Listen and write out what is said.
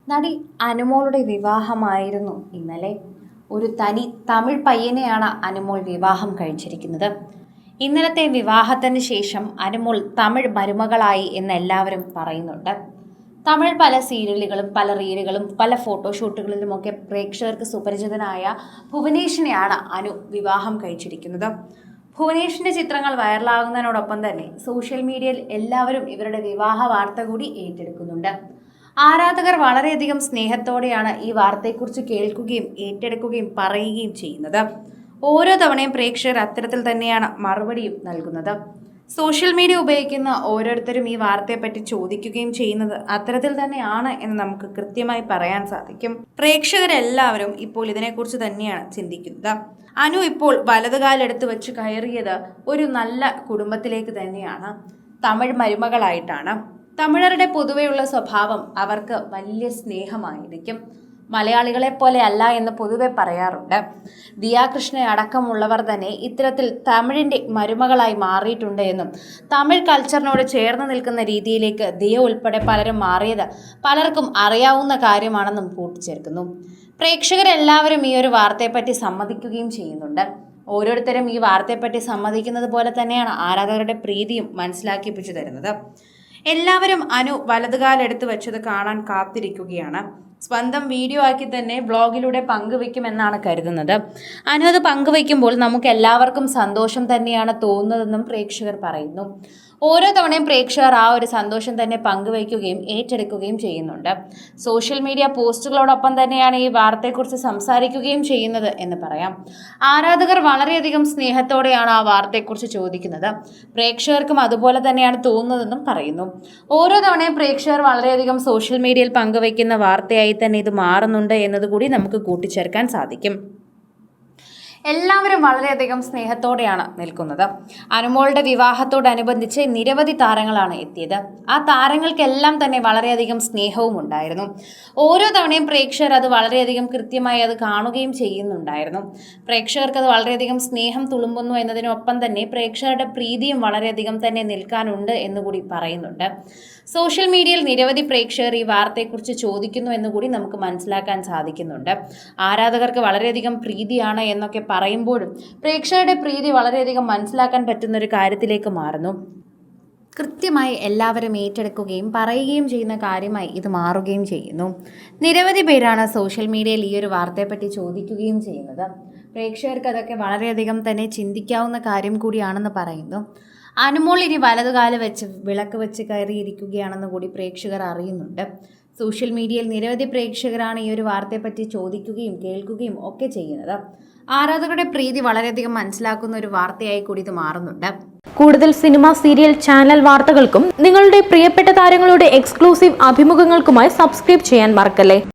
നടി അനുമോളുടെ വിവാഹമായിരുന്നു ഇന്നലെ. ഒരു തനി തമിഴ് പയ്യനെയാണ് അനുമോൾ വിവാഹം കഴിച്ചിരിക്കുന്നത്. ഇന്നലത്തെ വിവാഹത്തിന് ശേഷം അനുമോൾ തമിഴ് മരുമകളായി എന്ന് എല്ലാവരും പറയുന്നുണ്ട്. തമിഴ് പല സീരിയലുകളും പല റീലുകളും പല ഫോട്ടോഷൂട്ടുകളിലുമൊക്കെ പ്രേക്ഷകർക്ക് സുപരിചിതനായ ഭുവനേഷിനെയാണ് അനു വിവാഹം കഴിച്ചിരിക്കുന്നത്. ഭുവനേഷിന്റെ ചിത്രങ്ങൾ വൈറലാകുന്നതിനോടൊപ്പം തന്നെ സോഷ്യൽ മീഡിയയിൽ എല്ലാവരും ഇവരുടെ വിവാഹ വാർത്ത കൂടി ഏറ്റെടുക്കുന്നുണ്ട്. ആരാധകർ വളരെയധികം സ്നേഹത്തോടെയാണ് ഈ വാർത്തയെക്കുറിച്ച് കേൾക്കുകയും ഏറ്റെടുക്കുകയും പറയുകയും ചെയ്യുന്നത്. ഓരോ തവണയും പ്രേക്ഷകർ അത്തരത്തിൽ തന്നെയാണ് മറുപടിയും നൽകുന്നത്. സോഷ്യൽ മീഡിയ ഉപയോഗിക്കുന്ന ഓരോരുത്തരും ഈ വാർത്തയെപ്പറ്റി ചോദിക്കുകയും ചെയ്യുന്നത് അത്തരത്തിൽ തന്നെയാണ് എന്ന് നമുക്ക് കൃത്യമായി പറയാൻ സാധിക്കും. പ്രേക്ഷകരെല്ലാവരും ഇപ്പോൾ ഇതിനെക്കുറിച്ച് തന്നെയാണ് ചിന്തിക്കുന്നത്. അനു ഇപ്പോൾ വലതുകാലെടുത്ത് വെച്ച് കയറിയത് ഒരു നല്ല കുടുംബത്തിലേക്ക് തന്നെയാണ്. തമിഴ് മരുമകളായിട്ടാണ്. തമിഴരുടെ പൊതുവെയുള്ള സ്വഭാവം അവർക്ക് വലിയ സ്നേഹമായിരിക്കും. മലയാളികളെ പോലെ അല്ല എന്ന് പൊതുവെ പറയാറുണ്ട്. ദിയാകൃഷ്ണ അടക്കമുള്ളവർ തന്നെ ഇത്തരത്തിൽ തമിഴിൻ്റെ മരുമകളായി മാറിയിട്ടുണ്ട് എന്നും തമിഴ് കൾച്ചറിനോട് ചേർന്ന് നിൽക്കുന്ന രീതിയിലേക്ക് ദിയ ഉൾപ്പെടെ പലരും മാറിയത് പലർക്കും അറിയാവുന്ന കാര്യമാണെന്നും കൂട്ടിച്ചേർക്കുന്നു. പ്രേക്ഷകരെല്ലാവരും ഈ ഒരു വാർത്തയെപ്പറ്റി സമ്മതിക്കുകയും ചെയ്യുന്നുണ്ട്. ഓരോരുത്തരും ഈ വാർത്തയെപ്പറ്റി സമ്മതിക്കുന്നത് പോലെ തന്നെയാണ് ആരാധകരുടെ പ്രീതിയും മനസ്സിലാക്കിപ്പിച്ചു തരുന്നത്. എല്ലാവരും അനു വലതുകാലെടുത്ത് വെച്ചത് കാണാൻ കാത്തിരിക്കുകയാണ്. സ്വന്തം വീഡിയോ ആക്കി തന്നെ വ്ളോഗിലൂടെ പങ്കുവെക്കുമെന്നാണ് കരുതുന്നത്. അനു അത് പങ്കുവെക്കുമ്പോൾ നമുക്ക് എല്ലാവർക്കും സന്തോഷം തന്നെയാണ് തോന്നുന്നതെന്നും പ്രേക്ഷകർ പറയുന്നു. ഓരോ തവണയും പ്രേക്ഷകർ ആ ഒരു സന്തോഷം തന്നെ പങ്കുവയ്ക്കുകയും ഏറ്റെടുക്കുകയും ചെയ്യുന്നുണ്ട്. സോഷ്യൽ മീഡിയ പോസ്റ്റുകളോടൊപ്പം തന്നെയാണ് ഈ വാർത്തയെക്കുറിച്ച് സംസാരിക്കുകയും ചെയ്യുന്നത് എന്ന് പറയാം. ആരാധകർ വളരെയധികം സ്നേഹത്തോടെയാണ് ആ വാർത്തയെക്കുറിച്ച് ചോദിക്കുന്നത്. പ്രേക്ഷകർക്കും അതുപോലെ തന്നെയാണ് തോന്നുന്നതെന്നും പറയുന്നു. ഓരോ തവണയും പ്രേക്ഷകർ വളരെയധികം സോഷ്യൽ മീഡിയയിൽ പങ്കുവയ്ക്കുന്ന വാർത്തയായി തന്നെ ഇത് മാറുന്നുണ്ട് എന്നതുകൂടി നമുക്ക് കൂട്ടിച്ചേർക്കാൻ സാധിക്കും. എല്ലാവരും വളരെയധികം സ്നേഹത്തോടെയാണ് നിൽക്കുന്നത്. അനുമോളുടെ വിവാഹത്തോടനുബന്ധിച്ച് നിരവധി താരങ്ങളാണ് എത്തിയത്. ആ താരങ്ങൾക്കെല്ലാം തന്നെ വളരെയധികം സ്നേഹവും ഉണ്ടായിരുന്നു. ഓരോ തവണയും പ്രേക്ഷകർ അത് വളരെയധികം കൃത്യമായി അത് കാണുകയും ചെയ്യുന്നുണ്ടായിരുന്നു. പ്രേക്ഷകർക്ക് അത് വളരെയധികം സ്നേഹം തുളുമ്പുന്നു എന്നതിനൊപ്പം തന്നെ പ്രേക്ഷകരുടെ പ്രീതിയും വളരെയധികം തന്നെ നിൽക്കാനുണ്ട് എന്നുകൂടി പറയുന്നുണ്ട്. സോഷ്യൽ മീഡിയയിൽ നിരവധി പ്രേക്ഷകർ ഈ വാർത്തയെക്കുറിച്ച് ചോദിക്കുന്നു എന്നുകൂടി നമുക്ക് മനസ്സിലാക്കാൻ സാധിക്കുന്നുണ്ട്. ആരാധകർക്ക് വളരെയധികം പ്രീതിയാണ് എന്നൊക്കെ പറയുമ്പോഴും പ്രേക്ഷകരുടെ പ്രീതി വളരെയധികം മനസ്സിലാക്കാൻ പറ്റുന്ന ഒരു കാര്യത്തിലേക്ക് മാറുന്നു. കൃത്യമായി എല്ലാവരും ഏറ്റെടുക്കുകയും പറയുകയും ചെയ്യുന്ന കാര്യമായി ഇത് മാറുകയും ചെയ്യുന്നു. നിരവധി പേരാണ് സോഷ്യൽ മീഡിയയിൽ ഈ ഒരു വാർത്തയെപ്പറ്റി ചോദിക്കുകയും ചെയ്യുന്നത്. പ്രേക്ഷകർക്ക് അതൊക്കെ വളരെയധികം തന്നെ ചിന്തിക്കാവുന്ന കാര്യം കൂടിയാണെന്ന് പറയുന്നു. അനുമോൾ ഇനി വലതുകാല് വെച്ച് വിളക്ക് വെച്ച് കയറിയിരിക്കുകയാണെന്ന് കൂടി പ്രേക്ഷകർ അറിയുന്നുണ്ട്. സോഷ്യൽ മീഡിയയിൽ നിരവധി പ്രേക്ഷകരാണ് ഈ ഒരു വാർത്തയെപ്പറ്റി ചോദിക്കുകയും കേൾക്കുകയും ഒക്കെ ചെയ്യുന്നത്. ആരാധകരുടെ പ്രീതി വളരെയധികം മനസ്സിലാക്കുന്ന ഒരു വാർത്തയായി കൂടി ഇത് മാറുന്നുണ്ട്. കൂടുതൽ സിനിമ, സീരിയൽ, ചാനൽ വാർത്തകൾക്കും നിങ്ങളുടെ പ്രിയപ്പെട്ട താരങ്ങളുടെ എക്സ്ക്ലൂസീവ് അഭിമുഖങ്ങൾക്കുമായി സബ്സ്ക്രൈബ് ചെയ്യാൻ മറക്കല്ലേ.